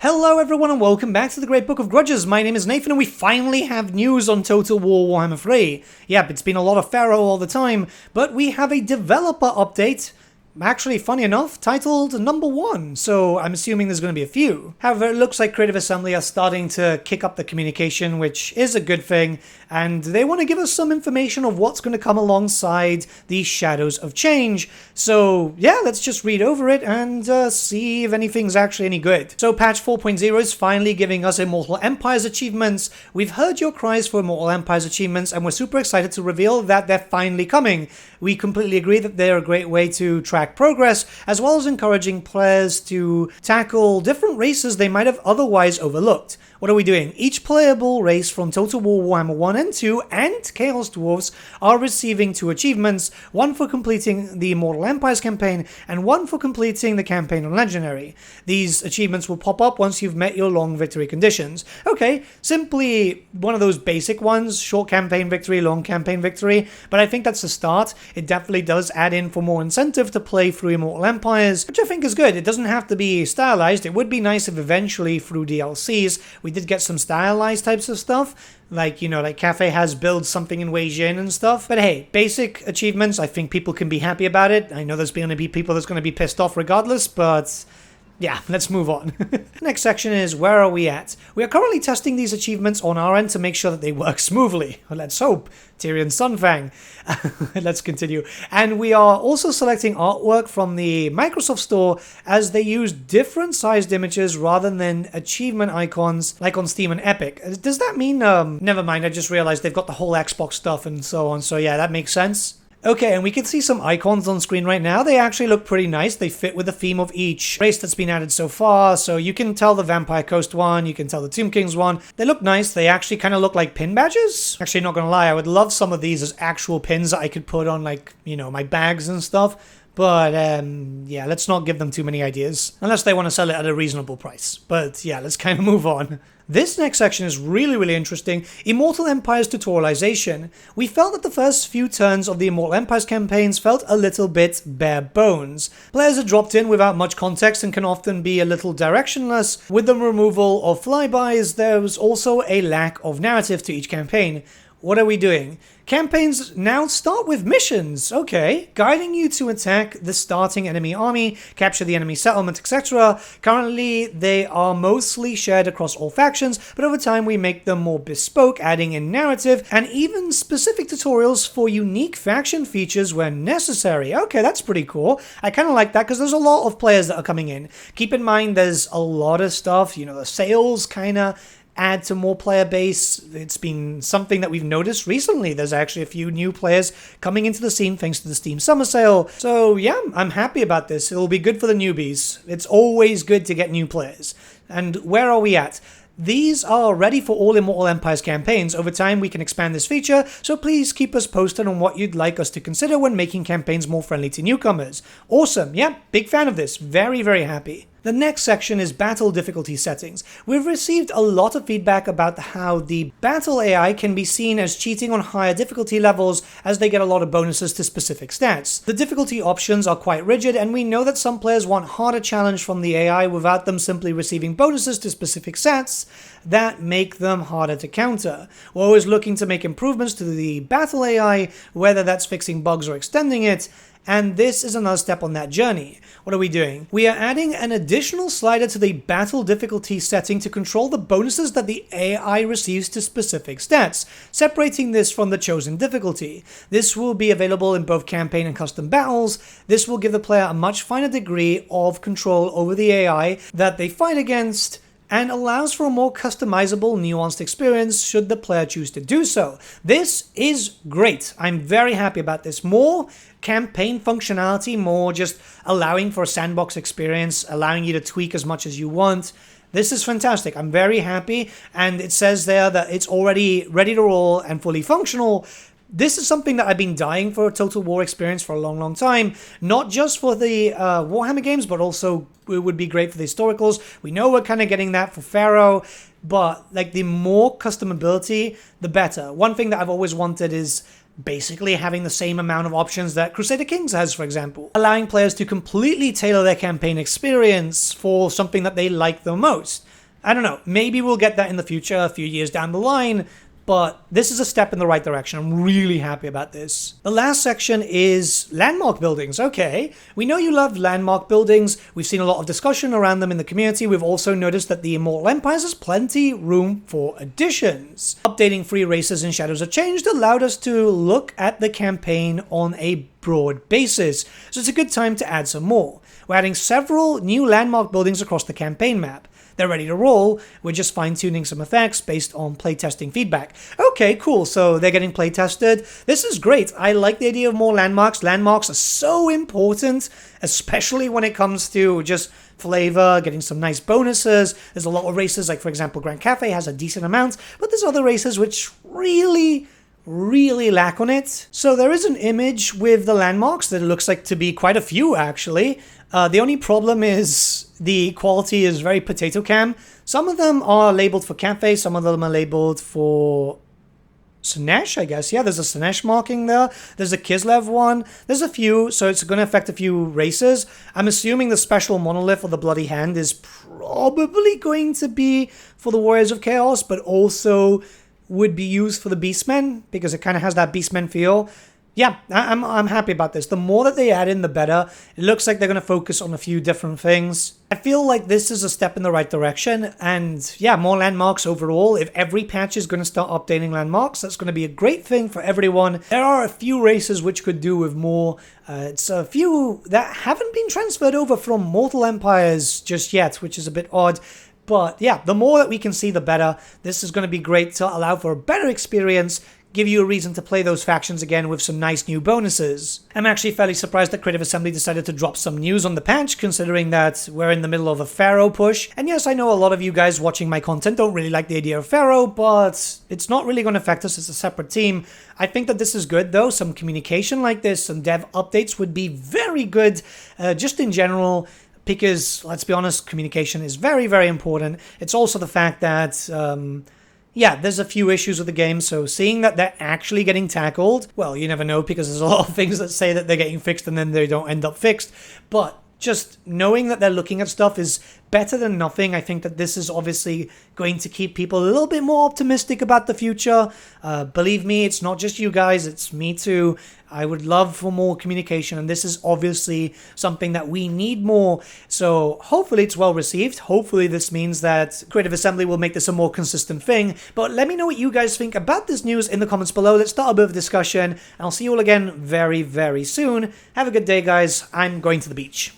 Hello everyone and welcome back to the Great Book of Grudges. My name is Nathan and we finally have news on Total War Warhammer 3. Yep, it's been a lot of Pharaoh all the time, but we have a developer update. Actually, funny enough, titled Number 1, so I'm assuming there's going to be a few. However, it looks like Creative Assembly are starting to kick up the communication, which is a good thing, and they want to give us some information of what's going to come alongside these Shadows of Change. So, yeah, let's just read over it and see if anything's actually any good. So, patch 4.0 is finally giving us Immortal Empires achievements. We've heard your cries for Immortal Empires achievements, and we're super excited to reveal that they're finally coming. We completely agree that they're a great way to track progress, as well as encouraging players to tackle different races they might have otherwise overlooked. What are we doing? Each playable race from Total War Warhammer 1 and 2 and Chaos Dwarfs are receiving 2 achievements, one for completing the Immortal Empires campaign and one for completing the campaign on Legendary. These achievements will pop up once you've met your long victory conditions. Okay, simply one of those basic ones, short campaign victory, long campaign victory, but I think that's a start. It definitely does add in for more incentive to play through Immortal Empires, which I think is good. It doesn't have to be stylized. It would be nice if eventually through DLCs we did get some stylized types of stuff, like, you know, like Cafe has build something in Wei Jin and stuff. But hey, basic achievements, I think people can be happy about it. I know there's going to be people that's going to be pissed off regardless, but yeah, let's move on. Next section is, where are we at? We are currently testing these achievements on our end to make sure that they work smoothly. Well, let's hope. Tyrion Sunfang. Let's continue. And we are also selecting artwork from the Microsoft Store as they use different sized images rather than achievement icons like on Steam and Epic. Does that mean, never mind, I just realized they've got the whole Xbox stuff and so on. So yeah, that makes sense. Okay, and we can see some icons on screen right now. They actually look pretty nice. They fit with the theme of each race that's been added so far. So you can tell the Vampire Coast one, you can tell the Tomb Kings one. They look nice. They actually kind of look like pin badges. Actually, not gonna lie, I would love some of these as actual pins that I could put on, like, you know, my bags and stuff. But, yeah, let's not give them too many ideas. Unless they want to sell it at a reasonable price. But, yeah, let's kind of move on. This next section is really interesting. Immortal Empires Tutorialization. We felt that the first few turns of the Immortal Empires campaigns felt a little bit bare bones. Players are dropped in without much context and can often be a little directionless. With the removal of flybys, there was also a lack of narrative to each campaign. What are we doing? Campaigns now start with missions, okay, guiding you to attack the starting enemy army, capture the enemy settlement, etc. Currently, they are mostly shared across all factions, but over time we make them more bespoke, adding in narrative, and even specific tutorials for unique faction features when necessary. Okay, that's pretty cool. I kind of like that because there's a lot of players that are coming in. Keep in mind, there's a lot of stuff, you know, the sales kind of add to more player base. It's been something that we've noticed recently. There's actually a few new players coming into the scene thanks to the Steam Summer Sale. So yeah, I'm happy about this. It'll be good for the newbies. It's always good to get new players. And where are we at? These are ready for all Immortal Empires campaigns. Over time, we can expand this feature, so please keep us posted on what you'd like us to consider when making campaigns more friendly to newcomers. Awesome. Yeah, big fan of this. Very happy. The next section is battle difficulty settings. We've received a lot of feedback about how the battle AI can be seen as cheating on higher difficulty levels as they get a lot of bonuses to specific stats. The difficulty options are quite rigid, and we know that some players want harder challenge from the AI without them simply receiving bonuses to specific stats that make them harder to counter. We're always looking to make improvements to the battle AI, whether that's fixing bugs or extending it, and this is another step on that journey. What are we doing? We are adding an additional slider to the battle difficulty setting to control the bonuses that the AI receives to specific stats, separating this from the chosen difficulty. This will be available in both campaign and custom battles. This will give the player a much finer degree of control over the AI that they fight against, and allows for a more customizable, nuanced experience should the player choose to do so. This is great. I'm very happy about this. More campaign functionality, more just allowing for a sandbox experience, allowing you to tweak as much as you want. This is fantastic. I'm very happy, and it says there that it's already ready to roll and fully functional. This is something that I've been dying for a Total War experience for a long time. Not just for the Warhammer games, but also it would be great for the historicals. We know we're kind of getting that for Pharaoh, but like the more customability, the better. One thing that I've always wanted is basically having the same amount of options that Crusader Kings has, for example, allowing players to completely tailor their campaign experience for something that they like the most. I don't know, maybe we'll get that in the future, a few years down the line, but this is a step in the right direction. I'm really happy about this. The last section is landmark buildings. Okay, we know you love landmark buildings. We've seen a lot of discussion around them in the community. We've also noticed that the Immortal Empires has plenty room for additions. Updating free races in Shadows of Change allowed us to look at the campaign on a broad basis, so it's a good time to add some more. We're adding several new landmark buildings across the campaign map. They're ready to roll. We're just fine-tuning some effects based on playtesting feedback. Okay, cool. So they're getting playtested. This is great. I like the idea of more landmarks. Landmarks are so important, especially when it comes to just flavor, getting some nice bonuses. There's a lot of races, like for example, Grand Cafe has a decent amount, but there's other races which really lack on it. So there is an image with the landmarks that looks like to be quite a few, actually. The only problem is the quality is very potato cam. Some of them are labeled for cafe, some of them are labeled for Sinesh, I guess. Yeah, there's a Sinesh marking there. There's a Kislev one. There's a few, so it's going to affect a few races. I'm assuming the special monolith or the Bloody Hand is probably going to be for the Warriors of Chaos, but also would be used for the Beastmen, because it kind of has that Beastmen feel. Yeah, I'm happy about this. The more that they add in, the better. It looks like they're going to focus on a few different things. I feel like this is a step in the right direction, and yeah, more landmarks overall. If every patch is going to start updating landmarks, that's going to be a great thing for everyone. There are a few races which could do with more. It's a few that haven't been transferred over from Mortal Empires just yet, which is a bit odd. But yeah, the more that we can see, the better. This is going to be great to allow for a better experience, give you a reason to play those factions again with some nice new bonuses. I'm actually fairly surprised that Creative Assembly decided to drop some news on the patch, considering that we're in the middle of a Pharaoh push. And yes, I know a lot of you guys watching my content don't really like the idea of Pharaoh, but it's not really going to affect us as a separate team. I think that this is good though. Some communication like this, some dev updates would be very good, just in general. Because, let's be honest, communication is very important. It's also the fact that, yeah, there's a few issues with the game, so seeing that they're actually getting tackled, well, you never know, because there's a lot of things that say that they're getting fixed and then they don't end up fixed. But just knowing that they're looking at stuff is better than nothing. I think that this is obviously going to keep people a little bit more optimistic about the future. Believe me, it's not just you guys, it's me too. I would love for more communication, and this is obviously something that we need more. So hopefully it's well received. Hopefully this means that Creative Assembly will make this a more consistent thing. But let me know what you guys think about this news in the comments below. Let's start a bit of a discussion. I'll see you all again very soon. Have a good day, guys. I'm going to the beach.